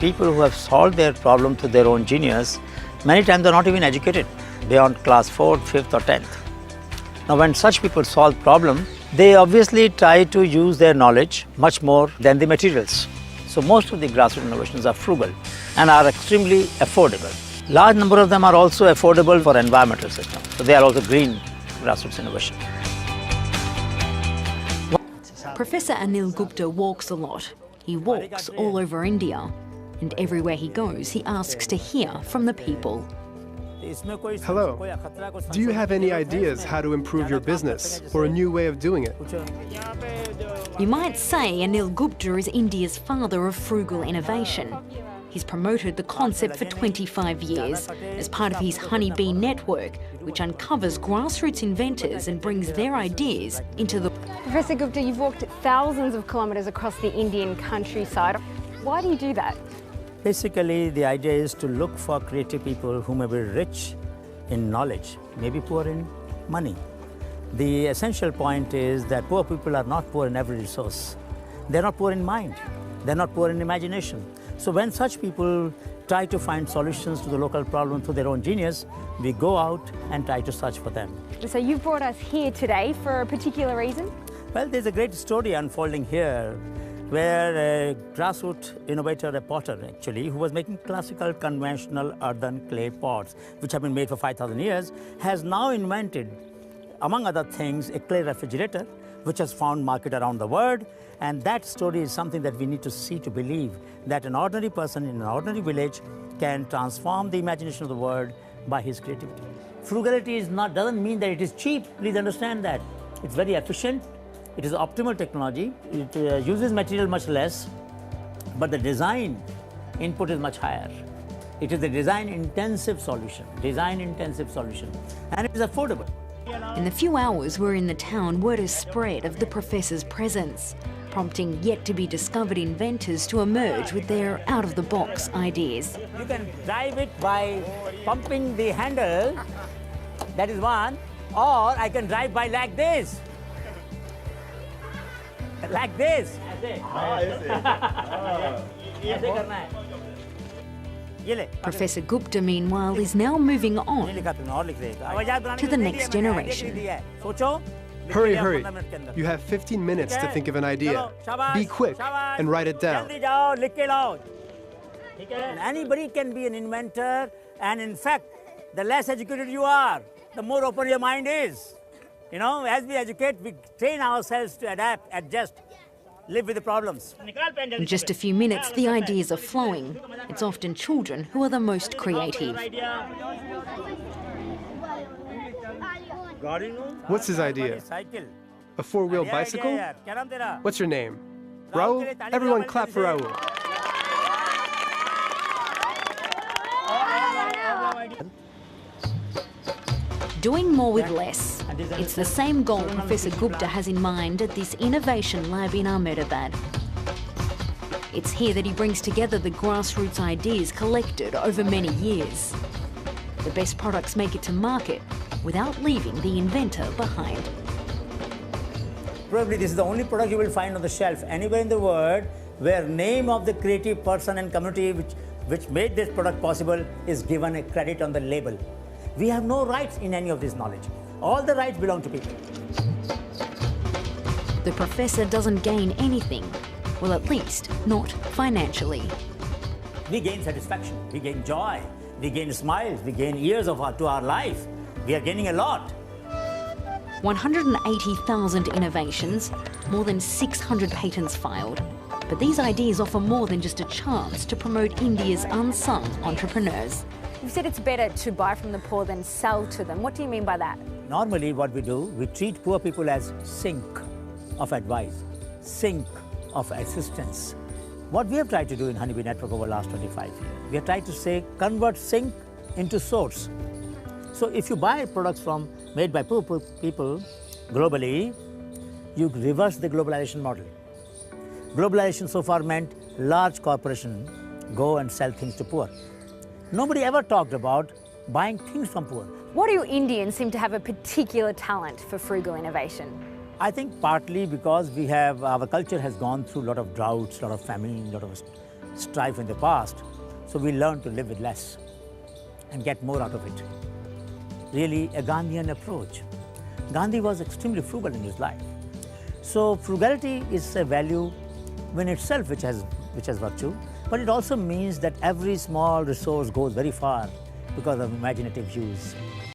people who have solved their problem through their own genius, many times they're not even educated beyond class 4th, 5th or 10th. Now when such people solve problem, they obviously try to use their knowledge much more than the materials. So most of the grassroots innovations are frugal and are extremely affordable. Large number of them are also affordable for environmental systems. So they are also green grassroots innovation. Professor Anil Gupta walks a lot. He walks all over India. And everywhere he goes, he asks to hear from the people. Hello. Do you have any ideas how to improve your business or a new way of doing it? You might say Anil Gupta is India's father of frugal innovation. He's promoted the concept for 25 years as part of his Honeybee network, which uncovers grassroots inventors and brings their ideas into the... Professor Gupta, you've walked thousands of kilometres across the Indian countryside. Why do you do that? Basically, the idea is to look for creative people who may be rich in knowledge, maybe poor in money. The essential point is that poor people are not poor in every resource. They're not poor in mind. They're not poor in imagination. So when such people try to find solutions to the local problem through their own genius, we go out and try to search for them. So you've brought us here today for a particular reason? Well, there's a great story unfolding here where a grassroots innovator, a potter actually, who was making classical conventional earthen clay pots, which have been made for 5,000 years, has now invented, among other things, a clay refrigerator, which has found market around the world. And that story is something that we need to see to believe that an ordinary person in an ordinary village can transform the imagination of the world by his creativity. Frugality doesn't mean that it is cheap, please understand that. It's very efficient. It is optimal technology. It uses material much less, but the design input is much higher. It is a design-intensive solution, and it is affordable. In the few hours we're in the town, word is spread of the professor's presence, prompting yet-to-be-discovered inventors to emerge with their out-of-the-box ideas. You can drive it by pumping the handle, that is one, or I can drive by like this. Like this. Professor Gupta, meanwhile, is now moving on to the next generation. Hurry, hurry. You have 15 minutes to think of an idea. Be quick and write it down. Anybody can be an inventor, and in fact, the less educated you are, the more open your mind is. You know, as we educate, we train ourselves to adapt, adjust, live with the problems. In just a few minutes, the ideas are flowing. It's often children who are the most creative. What's his idea? A four-wheel bicycle? What's your name? Raul? Everyone clap for Raul. Doing more with less. It's the same goal Professor Gupta has in mind at this innovation lab in Ahmedabad. It's here that he brings together the grassroots ideas collected over many years. The best products make it to market without leaving the inventor behind. Probably this is the only product you will find on the shelf anywhere in the world where name of the creative person and community which made this product possible is given a credit on the label. We have no rights in any of this knowledge. All the rights belong to people. The professor doesn't gain anything, well, at least not financially. We gain satisfaction, we gain joy, we gain smiles, we gain years to our life. We are gaining a lot. 180,000 innovations, more than 600 patents filed. But these ideas offer more than just a chance to promote India's unsung entrepreneurs. You said it's better to buy from the poor than sell to them. What do you mean by that? Normally what we do, we treat poor people as sink of advice, sink of assistance. What we have tried to do in Honeybee Network over the last 25 years, we have tried to say convert sink into source. So if you buy products made by poor people globally, you reverse the globalization model. Globalization so far meant large corporations go and sell things to poor. Nobody ever talked about buying things from poor. Why do Indians seem to have a particular talent for frugal innovation? I think partly because our culture has gone through a lot of droughts, a lot of famine, a lot of strife in the past, so we learn to live with less and get more out of it. Really a Gandhian approach. Gandhi was extremely frugal in his life. So frugality is a value in itself which has virtue, but it also means that every small resource goes very far because of imaginative use.